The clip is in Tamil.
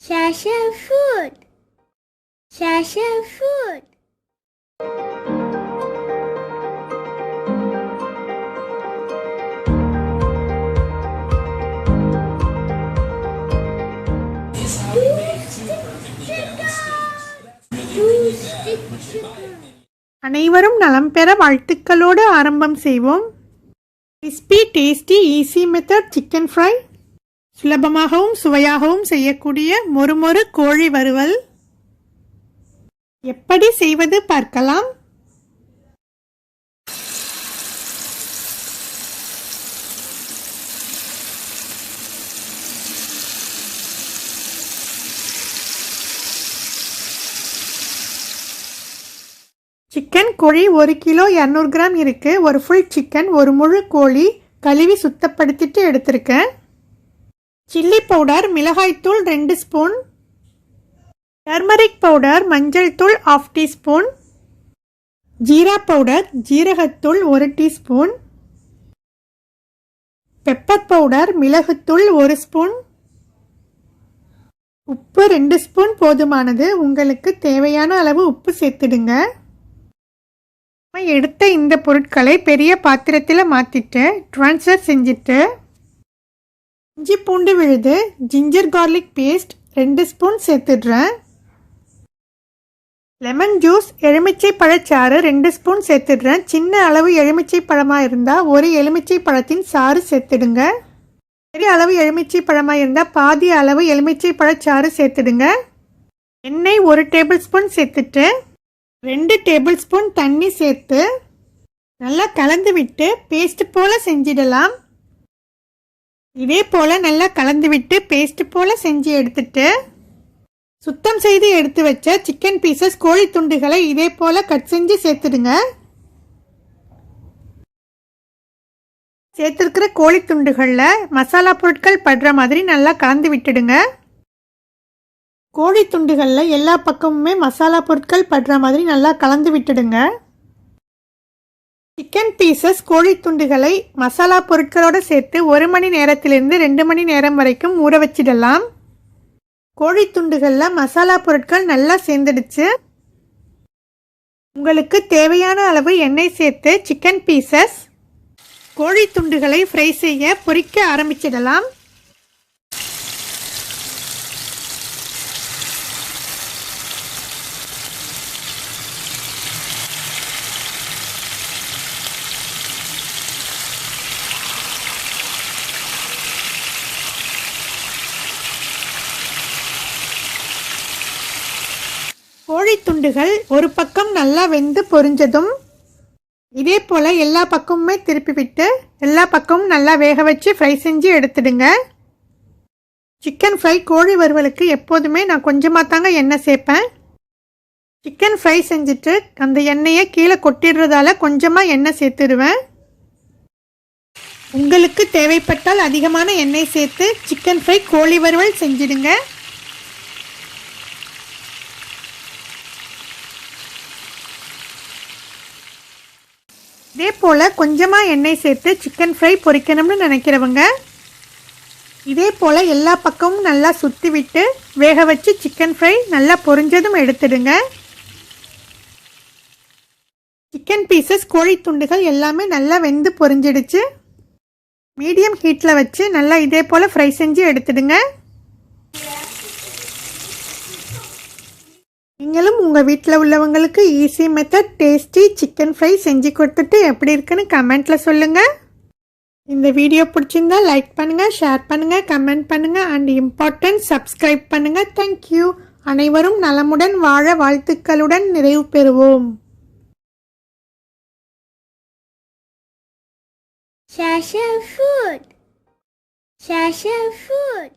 Shasha food. Shasha food. அனைவரும் நலம் பெற வாழ்த்துக்களோடு ஆரம்பம் செய்வோம். Crispy tasty easy method chicken fry. சுலபமாகவும் சுவையாகவும் செய்யக்கூடிய மொறுமொறு கோழி வறுவல் எப்படி செய்வது பார்க்கலாம். சிக்கன் கோழி 1 கிலோ 200 கிராம் இருக்குது. ஒரு ஃபுல் சிக்கன், ஒரு முழு கோழி கழுவி சுத்தப்படுத்திட்டு எடுத்திருக்கேன். சில்லி பவுடர், மிளகாய்த்தூள் 2 ஸ்பூன், டர்மரிக் பவுடர், மஞ்சள் தூள் 1/2 டீஸ்பூன், ஜீரா பவுடர், ஜீரகத்தூள் 1 டீஸ்பூன், பெப்பர் பவுடர், மிளகுத்தூள் 1 ஸ்பூன், உப்பு 2 ஸ்பூன் போதுமானது. உங்களுக்கு தேவையான அளவு உப்பு சேர்த்துடுங்க. எடுத்த இந்த பொருட்களை பெரிய பாத்திரத்தில் மாற்றிட்டு ட்ரான்ஸ்ஃபர் செஞ்சுட்டு இஞ்சி பூண்டு விழுது, ஜிஞ்சர் கார்லிக் பேஸ்ட் 2 ஸ்பூன் சேர்த்துடுறேன். லெமன் ஜூஸ், எலுமிச்சை பழச்சாறு 2 ஸ்பூன் சேர்த்துடுறேன். சின்ன அளவு எலுமிச்சை பழமாக இருந்தால் ஒரு எலுமிச்சை பழத்தின் சாறு சேர்த்துடுங்க. பெரிய அளவு எலுமிச்சை பழமாக இருந்தால் பாதி அளவு எலுமிச்சை பழச்சாறு சேர்த்துடுங்க. எண்ணெய் 1 டேபிள் ஸ்பூன் சேர்த்துட்டு 2 டேபிள் ஸ்பூன் தண்ணி சேர்த்து நல்லா கலந்து விட்டு பேஸ்ட் போல் செஞ்சிடலாம். இதே போல் நல்லா கலந்து விட்டு பேஸ்ட் போல் செஞ்சு எடுத்துட்டு சுத்தம் செய்து எடுத்து வச்ச சிக்கன் பீசஸ், கோழி துண்டுகளை இதே போல் கட் செஞ்சு சேர்த்துடுங்க. சேர்த்துருக்கிற கோழி துண்டுகளில் மசாலா பொருட்கள் படுற மாதிரி நல்லா கலந்து விட்டுடுங்க. கோழி துண்டுகளில் எல்லா பக்கமுமே மசாலா பொருட்கள் படுற மாதிரி நல்லா கலந்து விட்டுடுங்க. சிக்கன் பீசஸ், கோழி துண்டுகளை மசாலா பொருட்களோடு சேர்த்து 1 மணி நேரத்திலிருந்து 2 மணி நேரம் வரைக்கும் ஊற வச்சிடலாம். கோழி துண்டுகளில் மசாலா பொருட்கள் நல்லா சேர்ந்துடுச்சு. உங்களுக்கு தேவையான அளவு எண்ணெய் சேர்த்து சிக்கன் பீசஸ், கோழி துண்டுகளை ஃப்ரை செய்ய பொரிக்க ஆரம்பிச்சிடலாம். கோழி துண்டுகள் ஒரு பக்கம் நல்லா வெந்து பொரிஞ்சதும் இதே போல் எல்லா பக்கமுமே திருப்பி விட்டு எல்லா பக்கமும் நல்லா வேக வச்சு ஃப்ரை செஞ்சு எடுத்துடுங்க. சிக்கன் ஃப்ரை கோழி வறுவலுக்கு எப்போதுமே நான் கொஞ்சமாக தாங்க எண்ணெய் சேர்ப்பேன். சிக்கன் ஃப்ரை செஞ்சுட்டு அந்த எண்ணெயை கீழே கொட்டிடுறதால கொஞ்சமாக எண்ணெய் சேர்த்துடுவேன். உங்களுக்கு தேவைப்பட்டால் அதிகமான எண்ணெய் சேர்த்து சிக்கன் ஃப்ரை கோழி வறுவல் செஞ்சிடுங்க. இதே போல் கொஞ்சமாக எண்ணெய் சேர்த்து சிக்கன் ஃப்ரை பொரிக்கணும்னு நினைக்கிறவங்க இதே போல் எல்லா பக்கமும் நல்லா சுற்றி விட்டு வேக வச்சு சிக்கன் ஃப்ரை நல்லா பொரிஞ்சதும் எடுத்துடுங்க. சிக்கன் பீசஸ், கோழி துண்டுகள் எல்லாமே நல்லா வெந்து பொரிஞ்சிடுச்சு. மீடியம் ஹீட்டில் வச்சு நல்லா இதே போல் ஃப்ரை செஞ்சு எடுத்துடுங்க. நீங்களும் உங்கள் வீட்டில் உள்ளவங்களுக்கு easy method tasty chicken fry செஞ்சு கொடுத்துட்டு எப்படி இருக்குன்னு கமெண்ட்டில் சொல்லுங்கள். இந்த வீடியோ பிடிச்சிருந்தா லைக் பண்ணுங்கள், ஷேர் பண்ணுங்கள், கமெண்ட் பண்ணுங்கள் அண்ட் இம்பார்ட்டன்ட் சப்ஸ்கிரைப் பண்ணுங்கள். தேங்க்யூ. அனைவரும் நலமுடன் வாழ வாழ்த்துக்களுடன் நிறைவு பெறுவோம். Shasha food. Shasha food.